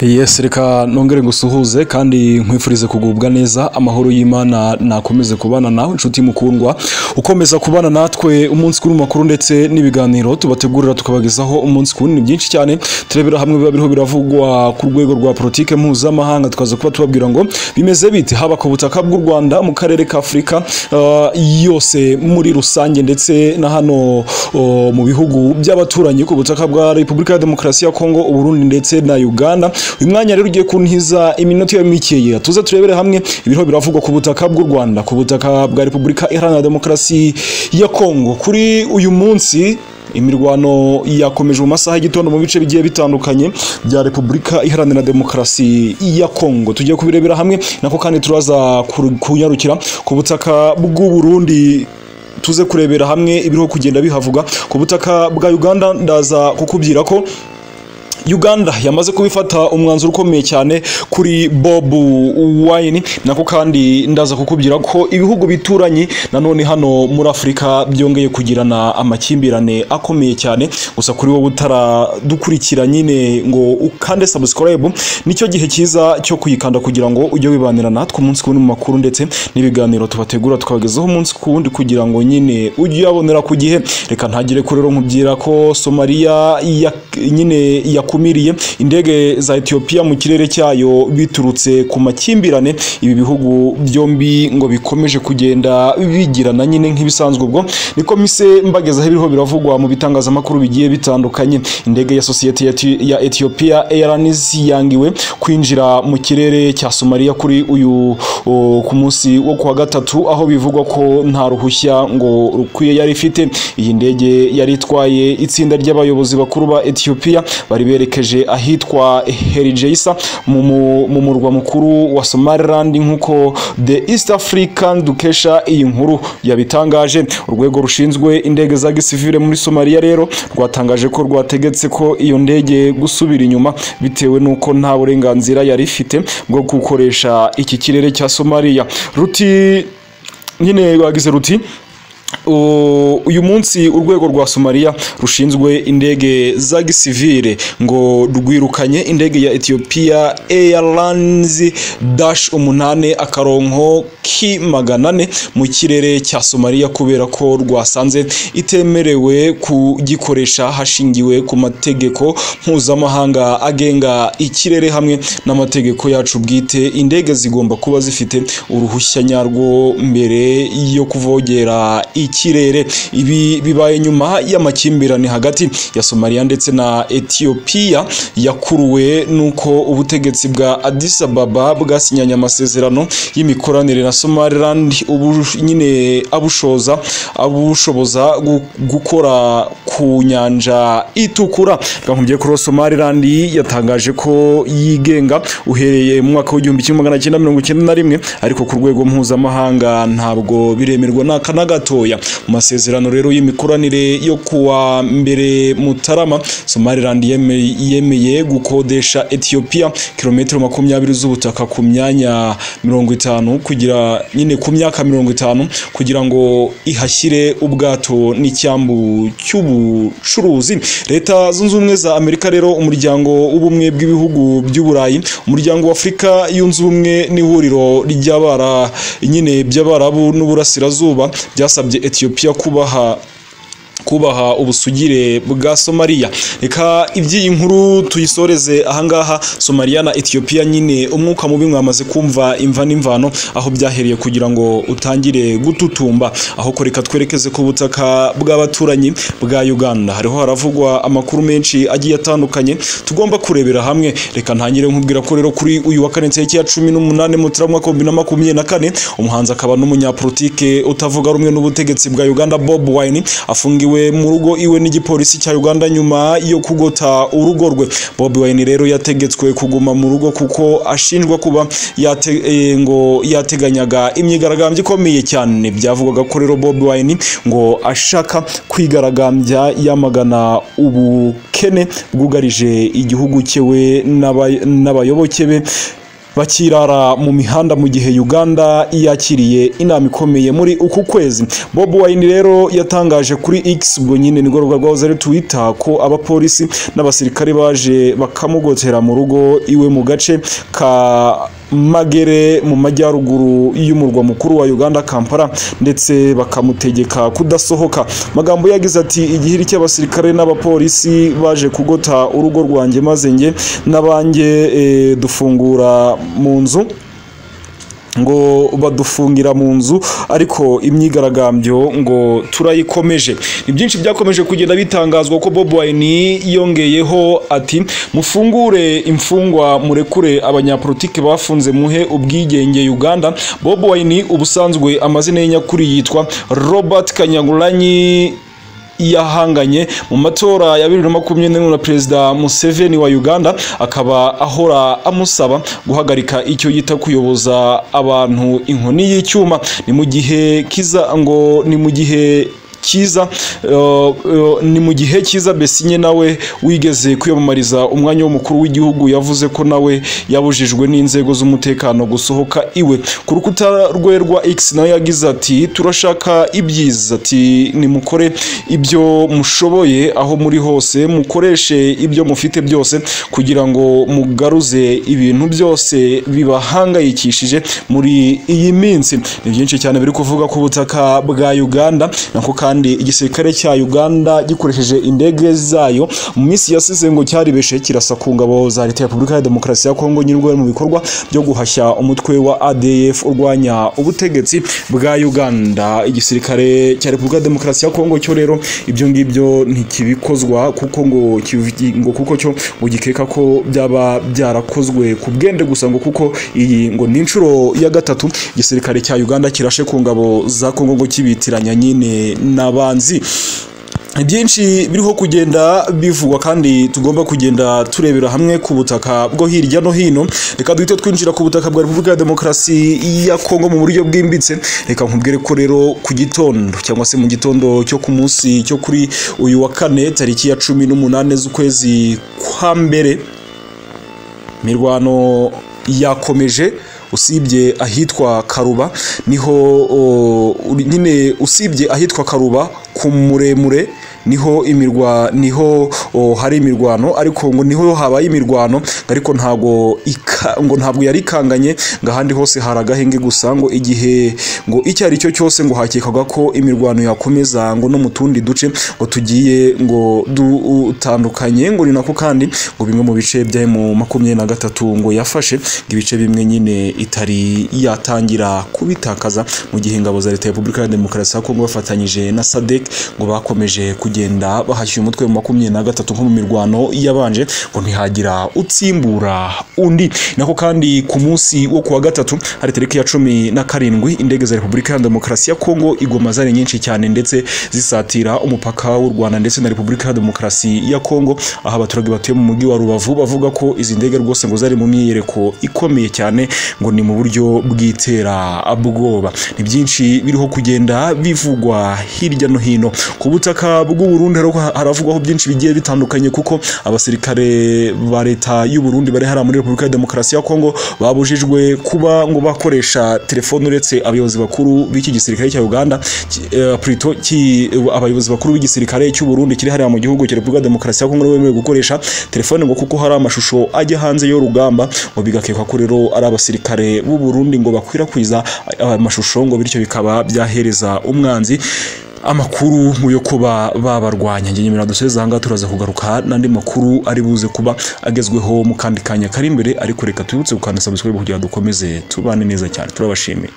Yes, reka nongere ngusuhuze kandi nkwifurize kugubwa neza. Amahoro y'Imana nakomeze kubana nawe inshuti mukundwa, ukomeza kubana natwe umunsi kuri makuru ndetse n'ibiganiro tubategurira tukabagezaho umunsi kuri ni byinshi cyane. Turebera hamwe biba biriho biravugwa ku rwego rwa politike mpuzamahanga, tukaza kuba tubabwira ngo bimeze bite haba ku butaka bw'u Rwanda, mu karere ka Afrika yose muri rusange, ndetse na hano mu bihugu by'abaturanyi ku butaka bwa Repubulika ya Demokarasi ya Congo, Uburundi ndetse na Uganda. Uyu mwanya rero ugiye kuntiza iminota ya mikeya tuze turebere hamwe ibiriho biravugwa ku butaka bw'u Rwanda, ku butaka bwa Repubulika Iharanira Demokarasi ya Congo. Kuri uyu munsi imirwano yakomeje mu masaha y'igitondo mu bice bigiye bitandukanye bya Repubulika Iharanira Demokarasi ya Congo. Tugiye kubirebera hamwe nako kandi turaza kunyarukira ku butaka bw'u Burundi, tuze kurebera hamwe ibiriho kugenda bihavuga. Ku butaka bwa Uganda ndaza kukubyira ko Uganda yamaze kubifata umwanzuro ukomeye cyane kuri Bobuwine, nako kandi ndaza kukubwira ko ibihugu bituranye nanone hano muri Afrika byongeye kugirana amakimbirane akomeye cyane. Gusa kuri wowe utaradukurikira nyine ngo ukande subscribe, nicyo gihe cyiza cyo kuyikanda kugira ngo ujye wibanira natwe umunsi ku wundi mu makuru ndetse n'ibiganiro tubategura tukabagezaho umunsi ku wundi kugira ngo nyine ujye yabonera ku gihe. Reka ntagire kuri rero nkubwira ko Somalia nyine yakumiriye indege za Ethiopia mu kirere cyayo biturutse ku makimbirane ibi bihugu byombi ngo bikomeje kugenda bigirana nyine nk'ibisanzwe. Ubwo niko mise mbagezaho ibiriho biravugwa mu bitangazamakuru bigiye bitandukanye. Indege ya sosiyete ya Ethiopia Airlines yangiwe kwinjira mu kirere cya Somalia kuri uyu ku munsi wo kuwa gatatu, aho bivugwa ko nta ruhushya ngo rukwiye yari ifite. Iyi ndege yari itwaye itsinda ry'abayobozi bakuru ba Ethiopia bari berekeje ahitwa Herijeisa mu murwa mukuru wa Somaliland, nkuko The East African dukesha iyi nkuru yabitangaje. Urwego rushinzwe indege za gisivile muri Somalia rero rwatangaje ko rwategetse ko iyo ndege gusubira inyuma bitewe nuko nta burenganzira yari ifite bwo gukoresha iki kirere cya Somalia. Ruti nyine bagize ruti uyu munsi urwego rwa Somalia rushinzwe indege za gisivile ngo rwirukanye indege ya Ethiopia Airlines -8 akaronko K400 mu kirere cya Somalia kubera ko rwasanze itemerewe kugikoresha hashingiwe ku mategeko mpuzamahanga agenga ikirere hamwe n'amategeko yacu bwite. Indege zigomba kuba zifite uruhushya nyarwo mbere yo kuvogera ikirere. Ibi bibaye nyuma y'amakimbirane hagati ya Somalia ndetse na Ethiopia yakuruwe nuko ubutegetsi bwa Addis Ababa bwasinyanye amasezerano y'imikoranire na Somaliland nyine abushoboza gukora ku nyanja itukura. Gahumbye kuri Somaliland yatangaje ko yigenga uhereye mu mwaka w'1991, ariko ku rwego mpuzamahanga ntabwo biremerwa n'akana gatoya. Mu masezerano rero y'imikoranire yo kuwa mbere Mutarama, Somaliland yemeye gukodesha Ethiopia kilometero 20 z'ubutaka ku myanya 50 kugira nyine ku myaka 50 kugira ngo ihashyire ubwato n'icyambu cy'ubucuruzi. Leta zunze ubumwe za Amerika rero, umuryango w'ubumwe bw'ibihugu by'Uburayi, umuryango wa Afrika yunze ubumwe n'ihuriro ry'abara nyine by'Abarabu n'Uburasirazuba byasabye Ethiopia kubaha ubusugire bwa Somalia. Reka iby'iyi nkuru tuyisoreze ahangaha. Somalia na Ethiopia nyine umwuka mubi mwamaze kumva imva n'imvano aho byahereye kugira ngo utangire gututumba. Aho ko reka twerekeze ku butaka bw'abaturanyi bwa Uganda. Hariho haravugwa amakuru menshi agiye atandukanye tugomba kurebera hamwe. Reka ntangire nkubwira ko rero kuri uyu wa 18 Mutarama 2024 umuhanzi akaba n'umunyapolitike utavuga rumwe n'ubutegetsi bwa Uganda Bobuwine afungiwe mu rugo iwe n'igipolisi cya Uganda nyuma yo kugota urugo rwe. Bobuwine rero yategetswe kuguma mu rugo kuko ashinjwa kuba yateganyaga imyigaragambyo ikomeye cyane. Byavugaga ko rero Bobuwine ngo ashaka kwigaragambya yamagana ubukene bwugarije igihugu cyewe n'abayoboke be bakirara mu mihanda mu gihe Uganda yakiriye inama ikomeye muri uku kwezi. Bobuwine rero yatangaje kuri X ubwo nyine ni gorwa rwahoze ari Twitter ko abapolisi n'abasirikare baje bakamugotera mu rugo iwe mu gace ka Magere mu majyaruguru y'umurwa mukuru wa Uganda Kampala, ndetse bakamutegeka kudasohoka. Magambo yagize ati igihiri cy'abasirikare n'abapolisi baje kugota urugo rwanjye maze nge nabanjye dufungura mu nzu ngo badufungira mu nzu, ariko imyigaragambyo ngo turayikomeje. Ni byinshi byakomeje kugenda bitangazwa ko Bobuwine yongeyeho ati mufungure imfungwa murekure abanyapolitike bafunze muhe ubwigenge Uganda. Bobuwine ubusanzwe amazina y'nyakuri yitwa Robert Kyagulanyi yahanganye mu matora ya 2020 na Perezida Museveni wa Uganda, akaba ahora amusaba guhagarika icyo yita kuyoboza abantu inkoni y'icyuma. Ni mu gihe kiza ngo ni mu gihe kiza Besigye nawe wigeze kwiyamamariza umwanya w'umukuru w'igihugu yavuze ko nawe yabujijwe n'inzego z'umutekano gusohoka iwe. Ku rukuta rwe rwa X nawe yagize ati turashaka ibyiza, ati nimukore ibyo mushoboye aho muri hose, mukoreshe ibyo mufite byose kugira ngo mugaruze ibintu byose bibahangayikishije muri iyi minsi. Ni byinshi cyane biri kuvuga ku butaka bwa Uganda, nako kandi igisirikare cya Uganda gikoresheje indege zayo mu minsi yasize ngo cyaribeshe kirasa ku ngabo za leta ya Repubulika ya Demokarasi ya Kongo nyirwa mu bikorwa byo guhashya umutwe wa ADF urwanya ubutegetsi bwa Uganda. Igisirikare cya Repubulika ya Demokarasi ya Kongo cyo rero ibyo ngibyo ntikibikozwa kuko ngo kuko cyo ugikeka ko byaba byarakozwe ku bwende gusa, ngo kuko iyi ngo ni inshuro ya gatatu igisirikare cya Uganda kirashe ku ngabo za Kongo ngo kibitiranya nyine n'abanzi. Byinshi biriho kugenda bivugwa kandi tugomba kugenda turebera hamwe ku butaka bwo hirya no hino. Reka duhite twinjira ku butaka bwa Repubulika ya Demokarasi ya Kongo mu buryo bwimbitse. Reka nkubwire ko rero ku gitondo cyangwa se mu gitondo cyo ku munsi cyo kuri uyu wa kane tariki ya 18 z'ukwezi kwa mbere, mirwano yakomeje usibye ahitwa Karuba, niho nyine usibye ahitwa Karuba ku muremure niho hari imirwano, ariko ngo niho habaye imirwano, ariko ntabwo yari kanganye, ngo ahandi hose haragahenge gusa, ngo igihe ngo icyo ari cyo cyose ngo hakekaga ko imirwano yakomeza ngo no mu tundi duce ngo tugiye ngo dutandukanye, ngo ni nako kandi ngo bimwe mu bice bya mu 23 ngo yafashe ibice bimwe nyine itari yatangira kubitakaza, mu gihe ingabo za leta ya Repubulika ya Demokarasi ya Kongo bafatanyije na SADC ngo bakomeje kugenda bahashyuye umutwe mu 23 nko mu mirwano yabanje, ngo ntihagira utsimbura undi. Nako kandi ku munsi wo kuwa gatatu hari tariki ya 17 indege za Repubulika ya Demokarasi ya Kongo igoma zari nyinshi cyane ndetse zisatira umupaka w'u Rwanda ndetse na Repubulika ya Demokarasi ya Kongo, aho abaturage batuye mu mujyi wa Rubavu bavuga ko izi ndege rwose ngo zari mu myiyereko ikomeye cyane, ngo ni mu buryo bw'itera abwoba. Ni byinshi biriho kugenda bivugwa hirya no hino ku butaka bw'u Burundi. Haravugwaho byinshi bigiye bitandukanye kuko abasirikare ba leta y'u Burundi bari hari muri Repubulika ya Demokarasi ya Kongo babujijwe kuba ngo bakoresha telefone, uretse abayobozi bakuru b'iki gisirikare cya Uganda, abayobozi bakuru b'igisirikare cy'u Burundi kiri hari mu gihugu cya Repubulika ya Demokarasi ya Kongo bemerewe gukoresha telefone, ngo kuko hari amashusho ajya hanze yo rugamba, ngo bigakekwa ko rero ari abasirikare b'u Burundi ngo bakwirakwiza amashusho, ngo bityo bikaba byahereza umwanzi amakuru mu yo kuba babarwanya. Nge nyemera duseze hanga turaza kugaruka n'andi makuru ari buze kuba agezweho mu kandi kanya kari imbere, ariko reka tubutse gukanda subscribe kugira dukomeze tubane neza cyane. Turabashimiye.